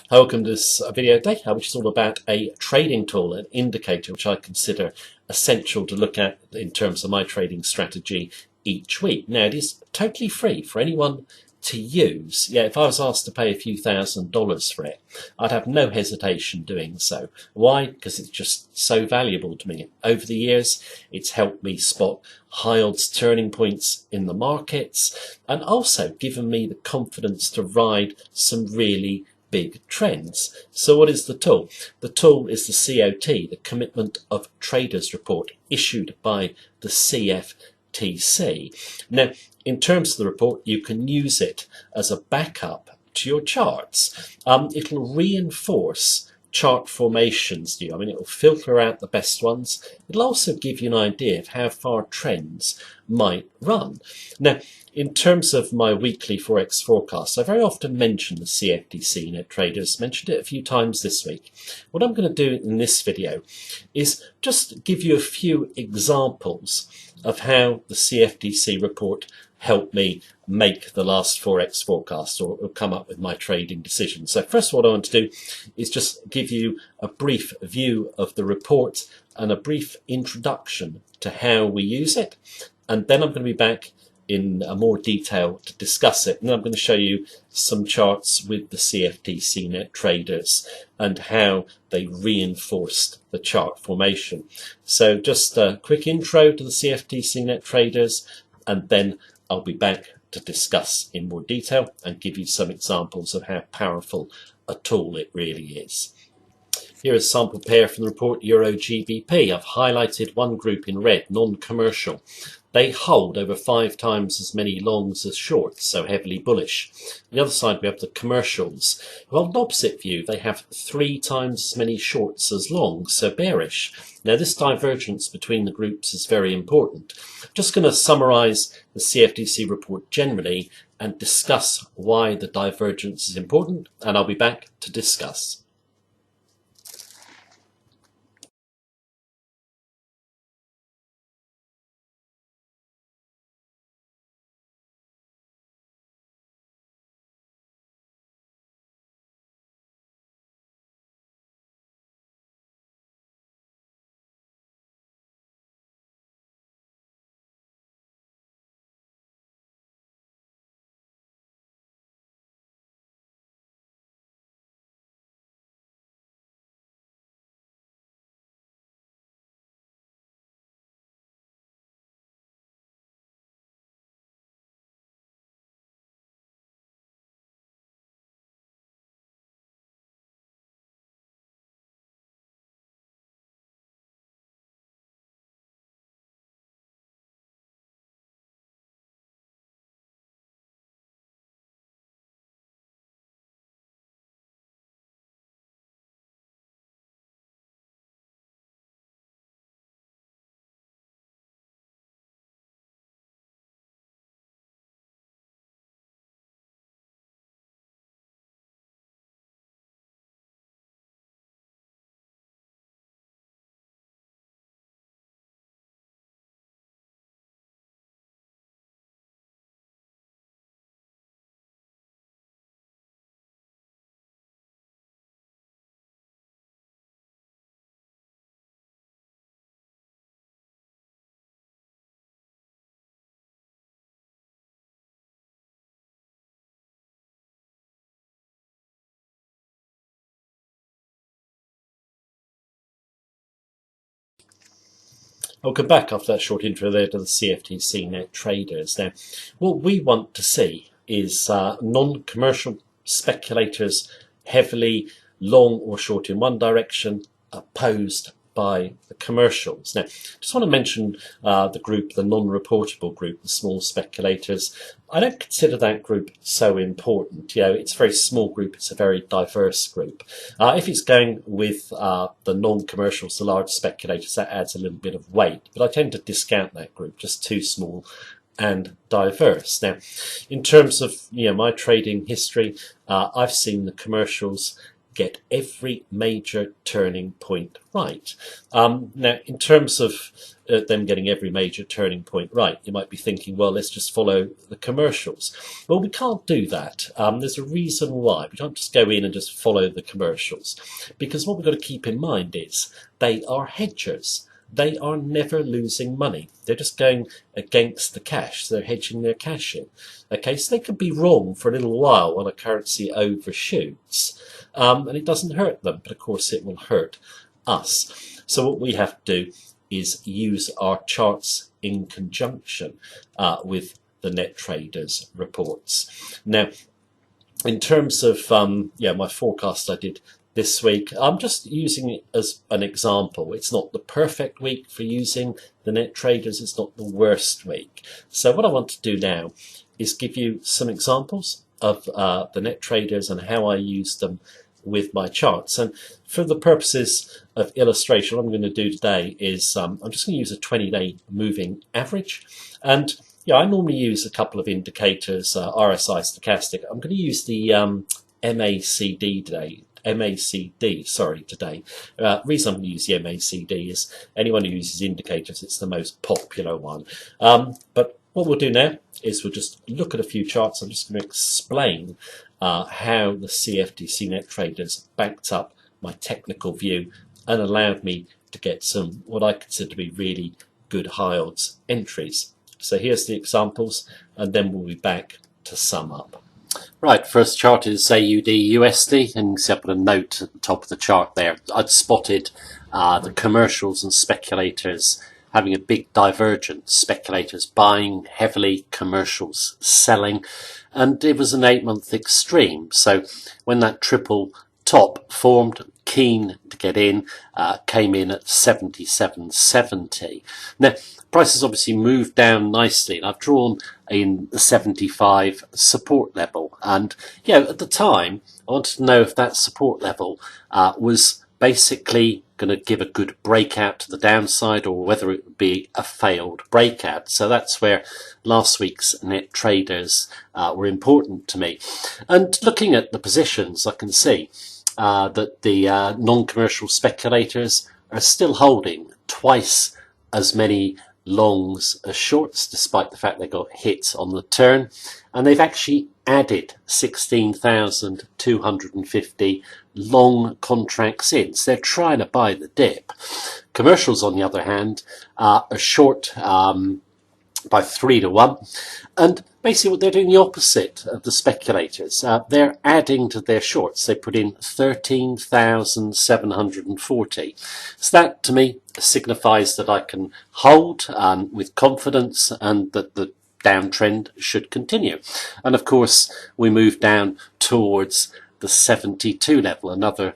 Welcome to this video today, which is all about a trading tool, an indicator which I consider essential to look at in terms of my trading strategy each week. Now, it is totally free for anyone to use. Yeah, if I was asked to pay a few $1,000s for it, I'd have no hesitation doing so. Why? Because it's just so valuable to me. Over the years, it's helped me spot high odds turning points in the markets and also given me the confidence to ride some really big trends. So what is the tool? The tool is the COT, the Commitment of Traders Report, issued by the CFTC. Now, in terms of the report, you can use it as a backup to your charts. It'll reinforce chart formations to you. I mean, it'll filter out the best ones. It'll also give you an idea of how far trends might run. Now, in terms of my weekly Forex forecast, I very often mention the CFTC Net Traders, mentioned it a few times this week. What I'm going to do in this video is just give you a few examples of how the CFTC report helped me make the last Forex forecast or come up with my trading decisions. So first what I want to do is just give you a brief view of the report and a brief introduction to how we use it. And then I'm going to be back in more detail to discuss it. And I'm going to show you some charts with the CFTC Net Traders and how they reinforced the chart formation. So just a quick intro to the CFTC Net Traders, and then I'll be back to discuss in more detail and give you some examples of how powerful a tool it really is. Here is a sample pair from the report Euro GBP. I've highlighted one group in red, non-commercial. They hold over 5 times as many longs as shorts, so heavily bullish. On the other side, we have the commercials. Well, an opposite view, they have 3 times as many shorts as longs, so bearish. Now, this divergence between the groups is very important. I'm just going to summarise the CFTC report generally and discuss why the divergence is important, and I'll be back to discuss. Welcome back after that short intro there to the CFTC Net Traders. Now, what we want to see is non-commercial speculators heavily long or short in one direction opposed by the commercials. Now, just want to mention the group, the non-reportable group, the small speculators. I don't consider that group so important. You know, it's a very small group. It's a very diverse group. If it's going with the non-commercials, the large speculators, that adds a little bit of weight. But I tend to discount that group, just too small and diverse. Now, in terms of my trading history, I've seen the commercials get every major turning point right. Now, in terms of them getting every major turning point right, you might be thinking, well, let's just follow the commercials. Well, we can't do that. There's a reason why. We can't just go in and just follow the commercials, because what we've got to keep in mind is they are hedgers. They are never losing money. They're just going against the cash. They're hedging their cash in. Okay, so they could be wrong for a little while when a currency overshoots, and it doesn't hurt them, but of course it will hurt us. So what we have to do is use our charts in conjunction with the net traders reports. Now, in terms of my forecast I did this week, I'm just using it as an example. It's not the perfect week for using the net traders. It's not the worst week. So what I want to do now is give you some examples of the net traders and how I use them with my charts. And for the purposes of illustration, what I'm going to do today is I'm just going to use a 20-day moving average. And I normally use a couple of indicators, RSI, stochastic. I'm going to use the MACD today. Reason I'm going to use the MACD is anyone who uses indicators, it's the most popular one. But what we'll do now is we'll just look at a few charts. I'm just going to explain how the CFTC net traders backed up my technical view and allowed me to get some what I consider to be really good high odds entries. So here's the examples, and then we'll be back to sum up. Right, first chart is AUD USD, and you can see I put a note at the top of the chart there. I'd spotted the commercials and speculators having a big divergence. Speculators buying heavily, commercials selling, and it was an 8-month extreme. So when that triple top formed, keen to get in, came in at 77.70. Now, prices obviously moved down nicely, and I've drawn in the 75 support level. And at the time, I wanted to know if that support level was basically going to give a good breakout to the downside, or whether it would be a failed breakout. So that's where last week's net traders were important to me. And looking at the positions, I can see that the non-commercial speculators are still holding twice as many longs as shorts, despite the fact they got hit on the turn, and they've actually added 16,250 long contracts in. So they're trying to buy the dip. Commercials, on the other hand, are short by 3-1, and basically what they're doing the opposite of the speculators. They're adding to their shorts. They put in 13,740. So that to me signifies that I can hold with confidence, and that the downtrend should continue. And of course we move down towards the 72 level, another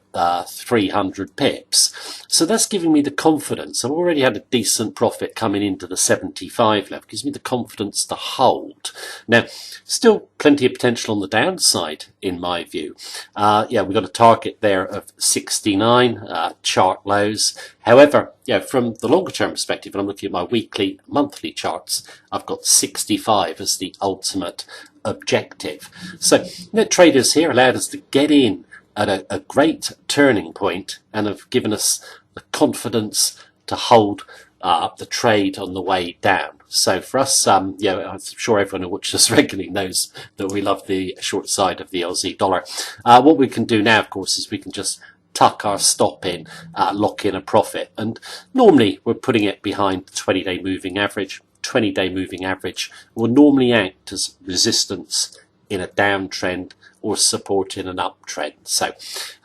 300 pips. So that's giving me the confidence. I've already had a decent profit coming into the 75 level. Gives me the confidence to hold. Now, still plenty of potential on the downside, in my view. We've got a target there of 69 chart lows. However, from the longer term perspective, and I'm looking at my weekly, monthly charts, I've got 65 as the ultimate objective. So net traders here allowed us to get in at a great turning point, and have given us the confidence to hold the trade on the way down. So for us, I'm sure everyone who watches us regularly knows that we love the short side of the Aussie dollar. What we can do now, of course, is we can just tuck our stop in, lock in a profit, and normally we're putting it behind the 20-day moving average. 20-day moving average will normally act as resistance in a downtrend or support in an uptrend. So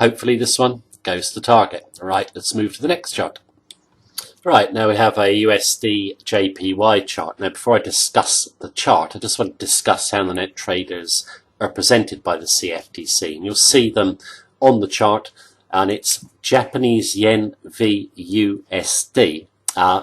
hopefully this one goes to target. All right, let's move to the next chart. Right, now we have a USD JPY chart. Now before I discuss the chart, I just want to discuss how the net traders are presented by the CFTC. And you'll see them on the chart, and it's Japanese yen v USD.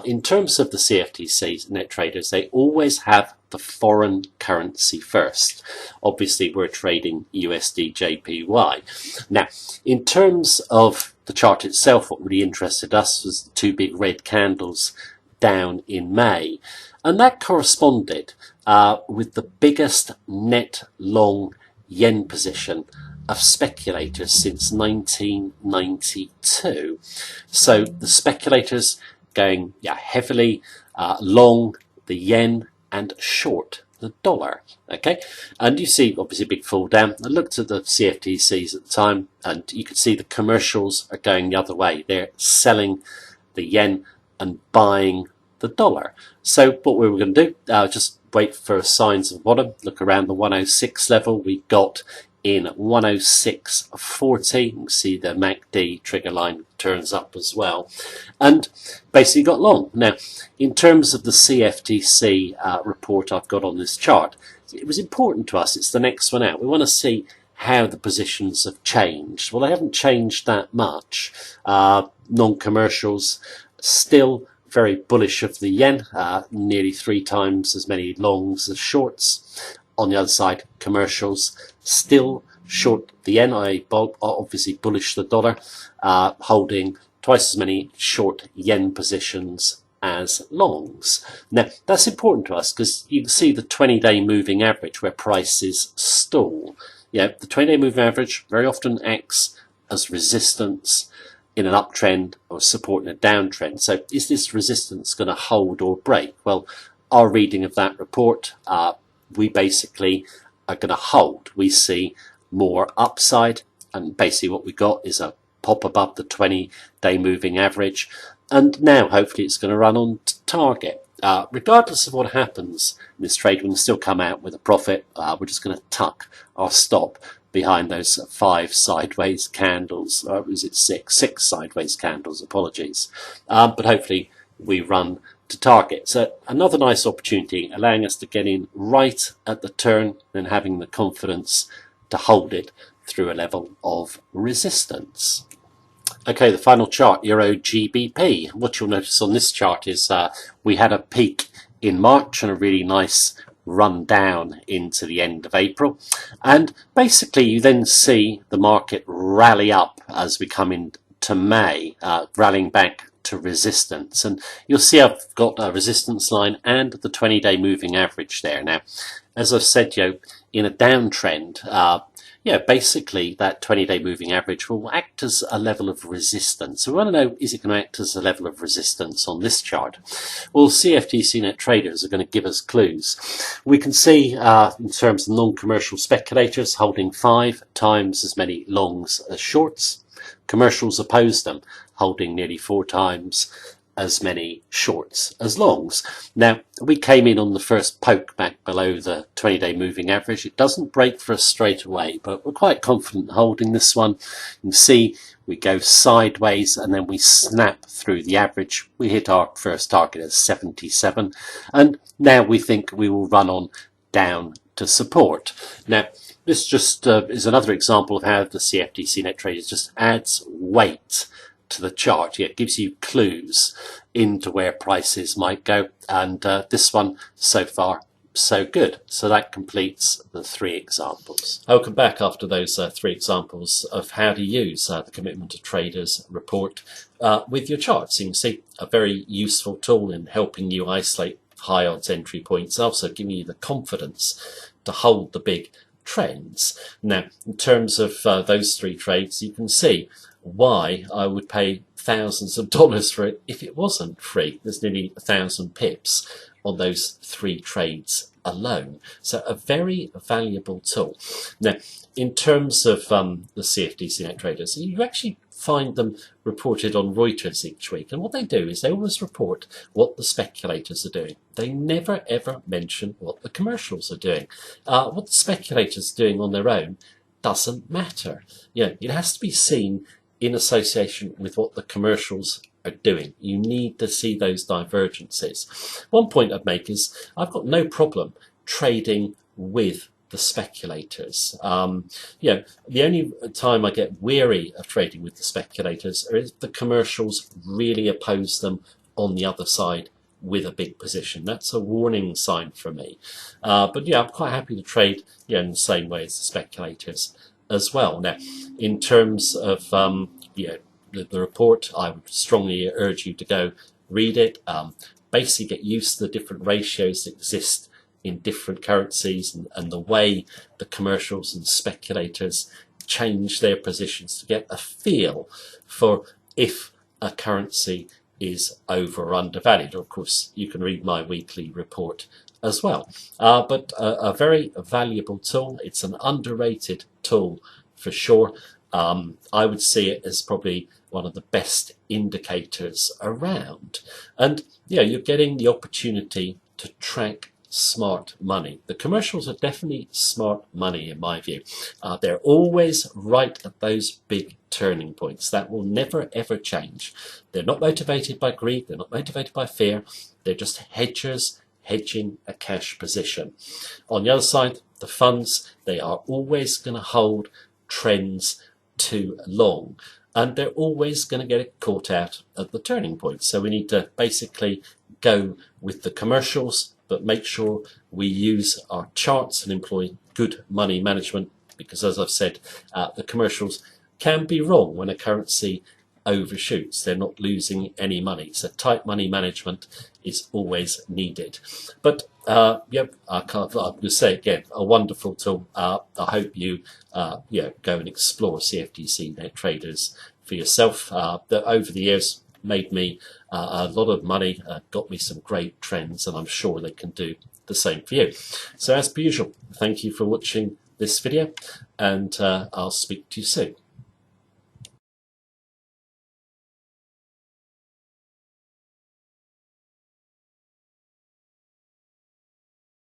In terms of the CFTC net traders, they always have the foreign currency first. Obviously, we're trading USD JPY. Now, in terms of the chart itself, what really interested us was the two big red candles down in May. And that corresponded with the biggest net long yen position of speculators since 1992. So the speculators going heavily long the yen and short the dollar. Okay, and you see obviously a big fall down. I looked at the CFTCs at the time, and you could see the commercials are going the other way. They're selling the yen and buying the dollar. So what we were going to do, just wait for signs of bottom, look around the 106 level. We got in 106.40. You can see the MACD trigger line turns up as well, and basically got long. Now, in terms of the CFTC report I've got on this chart, it was important to us. It's the next one out. We want to see how the positions have changed. Well, they haven't changed that much. Non-commercials still very bullish of the yen, nearly 3 times as many longs as shorts. On the other side, commercials still short the yen, obviously bullish the dollar, holding twice as many short yen positions as longs. Now, that's important to us because you can see the 20-day moving average where prices stall. The 20-day moving average very often acts as resistance in an uptrend or support in a downtrend. So is this resistance going to hold or break? Well, our reading of that report, we basically are going to hold. We see more upside, and basically what we got is a pop above the 20-day moving average, and now hopefully it's going to run on to target. Regardless of what happens in this trade, we'll still come out with a profit. We're just going to tuck our stop behind those 5 sideways candles, or was it 6 sideways candles, apologies, but hopefully we run to target. So another nice opportunity, allowing us to get in right at the turn, then having the confidence to hold it through a level of resistance. Okay, the final chart, Euro GBP. What you'll notice on this chart is we had a peak in March and a really nice run down into the end of April, and basically you then see the market rally up as we come into May, rallying back to resistance, and you'll see I've got a resistance line and the 20-day moving average there. Now, as I've said, in a downtrend, basically that 20-day moving average will act as a level of resistance. So we want to know, is it going to act as a level of resistance on this chart? Well, CFTC net traders are going to give us clues. We can see in terms of non-commercial speculators holding 5 times as many longs as shorts. Commercials oppose them, holding nearly 4 times as many shorts as longs. Now, we came in on the first poke back below the 20-day moving average. It doesn't break for us straight away, but we're quite confident holding this one. You can see we go sideways and then we snap through the average. We hit our first target at 77, and now we think we will run on down to support. Now, this just is another example of how the CFTC net traders just adds weight to the chart. It gives you clues into where prices might go, and this one so far so good. So that completes the 3 examples. I'll come back after those 3 examples of how to use the Commitment to Traders report with your charts. You can see a very useful tool in helping you isolate high odds entry points, also giving you the confidence to hold the big trends. Now, in terms of those 3 trades, you can see why I would pay thousands of dollars for it if it wasn't free. There's nearly 1,000 pips on those 3 trades alone. So a very valuable tool. Now, in terms of the CFTC net traders, you actually find them reported on Reuters each week. And what they do is they always report what the speculators are doing. They never, ever mention what the commercials are doing. What the speculators are doing on their own doesn't matter. It has to be seen in association with what the commercials are doing. You need to see those divergences. One point I'd make is I've got no problem trading with the speculators. The only time I get weary of trading with the speculators is if the commercials really oppose them on the other side with a big position. That's a warning sign for me. But I'm quite happy to trade in the same way as the speculators as well. Now, in terms of the report, I would strongly urge you to go read it. Basically get used to the different ratios that exist in different currencies and the way the commercials and speculators change their positions to get a feel for if a currency is over or undervalued. Of course, you can read my weekly report as well. But a very valuable tool. It's an underrated tool for sure. I would see it as probably one of the best indicators around. And yeah, you're getting the opportunity to track smart money. The commercials are definitely smart money in my view. They're always right at those big turning points. That will never ever change. They're not motivated by greed. They're not motivated by fear. They're just hedgers hedging a cash position. On the other side, the funds, they are always going to hold trends too long, and they're always going to get caught out at the turning point. So we need to basically go with the commercials, but make sure we use our charts and employ good money management, because as I've said, the commercials can be wrong when a currency overshoots. They're not losing any money. So tight money management is always needed. But yep, I'll just say again, a wonderful tool. I hope you go and explore CFTC net traders for yourself. That over the years made me a lot of money, got me some great trends, and I'm sure they can do the same for you. So as per usual, thank you for watching this video, and I'll speak to you soon.